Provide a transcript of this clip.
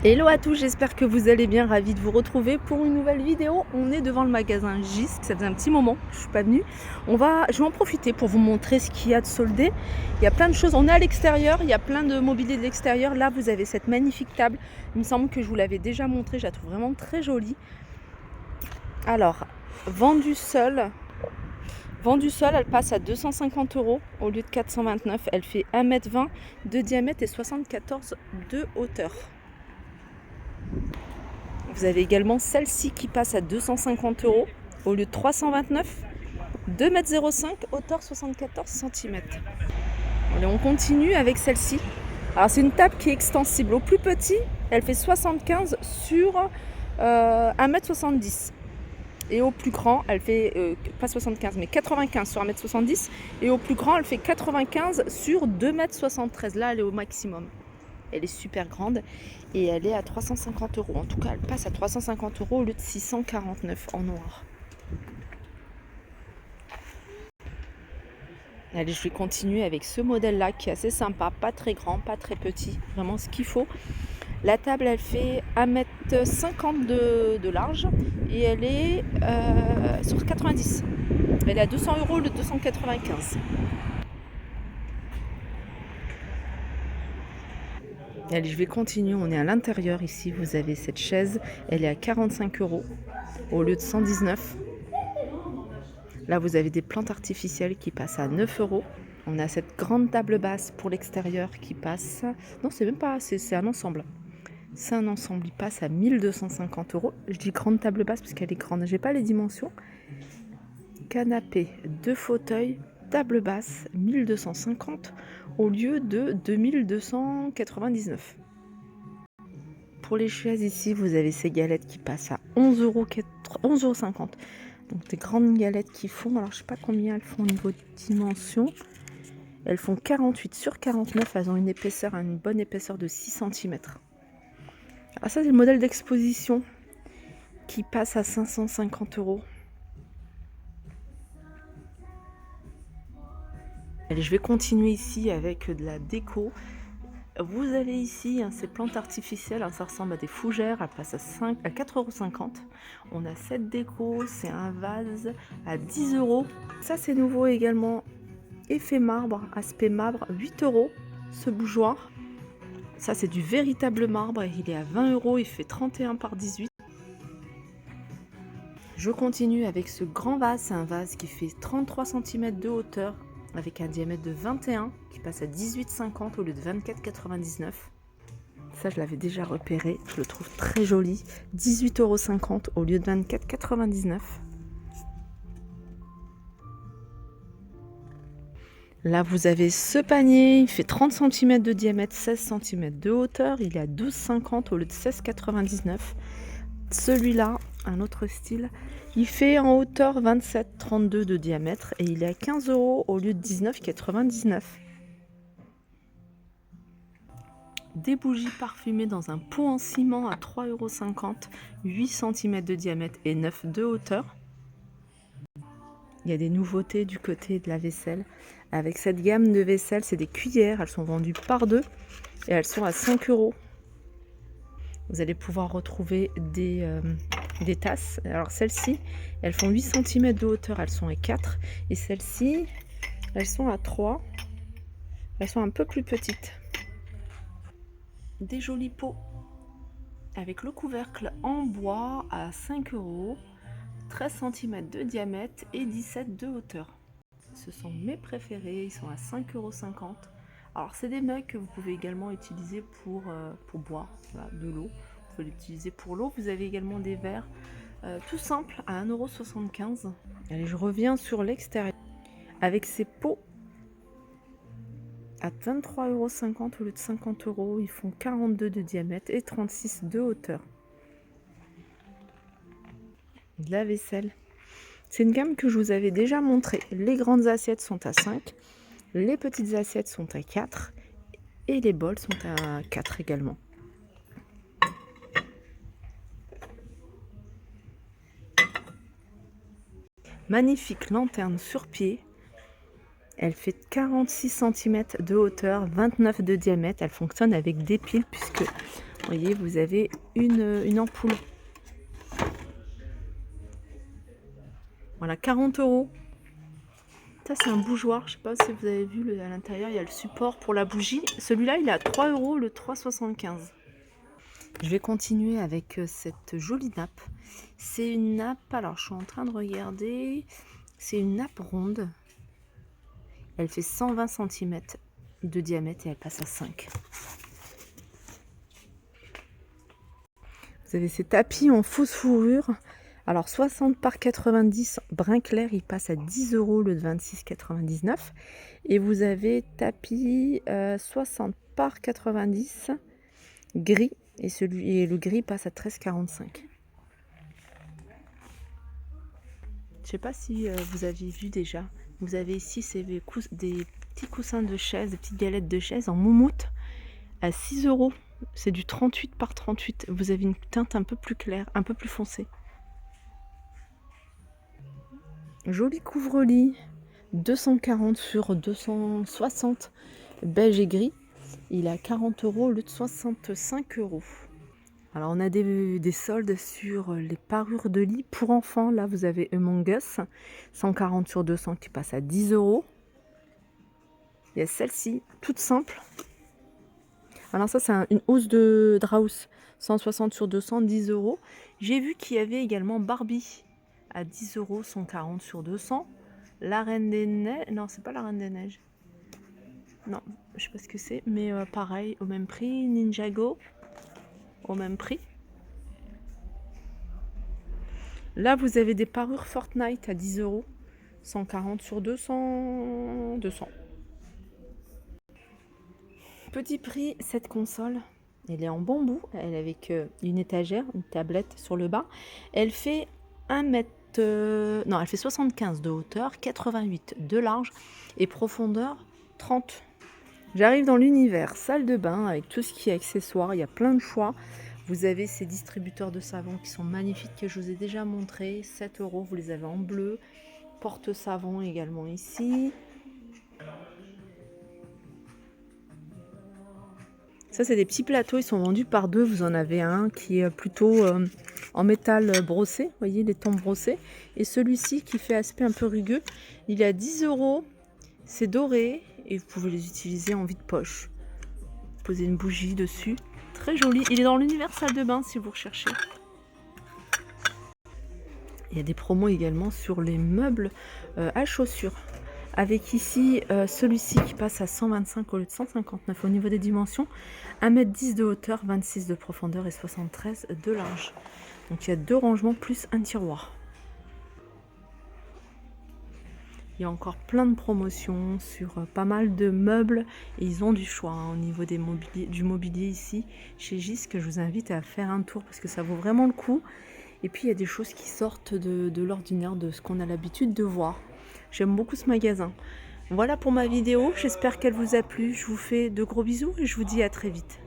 Hello à tous, j'espère que vous allez bien, ravi de vous retrouver pour une nouvelle vidéo. On est devant le magasin Jysk, ça faisait un petit moment que je ne suis pas venue. Je vais en profiter pour vous montrer ce qu'il y a de soldé. Il y a plein de choses, on est à l'extérieur, il y a plein de mobilier de l'extérieur. Là vous avez cette magnifique table, il me semble que je vous l'avais déjà montrée, je la trouve vraiment très jolie. Alors, vendue seule, elle passe à 250 € au lieu de 429. Elle fait 1,20 m de diamètre et 74 de hauteur. Vous avez également celle-ci qui passe à 250 € au lieu de 329, 2,05 m, hauteur 74 cm. Allez, on continue avec celle-ci. Alors c'est une table qui est extensible. Au plus petit, elle fait 75 sur 1,70 m. Et au plus grand, elle fait pas 75 mais 95 sur 1,70 m. Et au plus grand, elle fait 95 sur 2,73 m. Là, elle est au maximum. Elle est super grande et elle est à 350 €. En tout cas, elle passe à 350 € au lieu de 649 en noir. Allez, je vais continuer avec ce modèle-là qui est assez sympa, pas très grand, pas très petit, vraiment ce qu'il faut. La table, elle fait 1,50 m de large et elle est sur 90. Elle est à 200 € au lieu de 295. Allez, je vais continuer, on est à l'intérieur ici, vous avez cette chaise, elle est à 45 € au lieu de 119. Là, vous avez des plantes artificielles qui passent à 9 €. On a cette grande table basse pour l'extérieur qui passe... Non, c'est même pas... C'est un ensemble. C'est un ensemble, il passe à 1250 €. Je dis grande table basse parce qu'elle est grande. J'ai pas les dimensions. Canapé, 2 fauteuils, table basse, 1250 au lieu de 2299. Pour les chaises ici, vous avez ces galettes qui passent à 11,50 €. Donc des grandes galettes qui font, alors je sais pas combien elles font au niveau de dimension. Elles font 48 sur 49, elles ont une bonne épaisseur de 6 cm. Alors ça c'est le modèle d'exposition qui passe à 550 €. Allez, je vais continuer ici avec de la déco. Vous avez ici ces plantes artificielles, ça ressemble à des fougères, elles passent à 4,50 €. On a cette déco, c'est un vase à 10 €. Ça c'est nouveau également, effet marbre, aspect marbre, 8 € ce bougeoir. Ça c'est du véritable marbre, il est à 20 €, il fait 31 par 18. Je continue avec ce grand vase, c'est un vase qui fait 33 cm de hauteur, avec un diamètre de 21 qui passe à 18,50 au lieu de 24,99. Ça, je l'avais déjà repéré, je le trouve très joli. 18,50 € au lieu de 24,99. Là, vous avez ce panier, il fait 30 cm de diamètre, 16 cm de hauteur. Il est à 12,50 au lieu de 16,99. Celui-là, un autre style, il fait en hauteur 27,32 de diamètre et il est à 15 € au lieu de 19,99. Des bougies parfumées dans un pot en ciment à 3,50 €, 8 cm de diamètre et 9 de hauteur. Il y a des nouveautés du côté de la vaisselle. Avec cette gamme de vaisselle, c'est des cuillères, elles sont vendues par deux et elles sont à 5 €. Vous allez pouvoir retrouver des tasses. Alors celles-ci, elles font 8 cm de hauteur, elles sont à 4. Et celles-ci, elles sont à 3. Elles sont un peu plus petites. Des jolis pots avec le couvercle en bois à 5 €, 13 cm de diamètre et 17 de hauteur. Ce sont mes préférés, ils sont à 5,50 €. Alors c'est des mugs que vous pouvez également utiliser pour boire de l'eau. Vous pouvez l'utiliser pour l'eau. Vous avez également des verres tout simples à 1,75 €. Allez, je reviens sur l'extérieur avec ces pots à 23,50 € au lieu de 50 €. Ils font 42 de diamètre et 36 de hauteur. De la vaisselle. C'est une gamme que je vous avais déjà montrée. Les grandes assiettes sont à 5, les petites assiettes sont à 4 et les bols sont à 4 également. Magnifique lanterne sur pied. Elle fait 46 cm de hauteur, 29 de diamètre. Elle fonctionne avec des piles puisque voyez, vous avez une ampoule. Voilà, 40 €. Ça, c'est un bougeoir. Je sais pas si vous avez vu, à l'intérieur, il y a le support pour la bougie. Celui-là, il est à 3 € le 3,75 €. Je vais continuer avec cette jolie nappe. C'est une nappe, alors je suis en train de regarder. C'est une nappe ronde. Elle fait 120 cm de diamètre et elle passe à 5. Vous avez ces tapis en fausse fourrure. Alors 60 par 90 brun clair, il passe à 10 € le 26,99. Et vous avez tapis 60 par 90 gris et le gris passe à 13,45. Je sais pas si vous aviez vu déjà. Vous avez ici des petits coussins de chaise, des petites galettes de chaise en moumoute à 6 €. C'est du 38 par 38. Vous avez une teinte un peu plus claire, un peu plus foncée. Joli couvre-lit, 240 sur 260, beige et gris. Il est à 40 € au lieu de 65 €. Alors on a des soldes sur les parures de lit pour enfants. Là vous avez Among Us, 140 sur 200 qui passe à 10 €. Il y a celle-ci, toute simple. Alors ça c'est une housse de Draus, 160 sur 200, 10 €. J'ai vu qu'il y avait également Barbie à 10 €, 140 sur 200. La Reine des Neiges, non c'est pas la Reine des Neiges. Non, je sais pas ce que c'est, mais pareil, au même prix. Ninjago, au même prix. Là, vous avez des parures Fortnite à 10 €, 140 sur 200, 200. Petit prix, cette console, elle est en bambou, elle est avec une étagère, une tablette sur le bas. Elle fait 1 mètre, non, elle fait 75 de hauteur, 88 de large et profondeur 30. J'arrive dans l'univers salle de bain avec tout ce qui est accessoires, il y a plein de choix. Vous avez ces distributeurs de savon qui sont magnifiques que je vous ai déjà montré, 7 €, vous les avez en bleu. Porte-savon également ici. Ça c'est des petits plateaux, ils sont vendus par deux. Vous en avez un qui est plutôt en métal brossé, vous voyez les tons brossés. Et celui-ci qui fait aspect un peu rugueux, il est à 10 €. C'est doré et vous pouvez les utiliser en vide-poche. Poser une bougie dessus. Très joli. Il est dans l'univers salle de bain si vous recherchez. Il y a des promos également sur les meubles à chaussures. Avec ici celui-ci qui passe à 125 au lieu de 159 au niveau des dimensions. 1,10 m de hauteur, 26 de profondeur et 73 de large. Donc il y a 2 rangements plus un tiroir. Il y a encore plein de promotions sur pas mal de meubles et ils ont du choix au niveau du mobilier ici chez Gis, que je vous invite à faire un tour parce que ça vaut vraiment le coup. Et puis il y a des choses qui sortent de l'ordinaire, de ce qu'on a l'habitude de voir. J'aime beaucoup ce magasin. Voilà pour ma vidéo, j'espère qu'elle vous a plu. Je vous fais de gros bisous et je vous dis à très vite.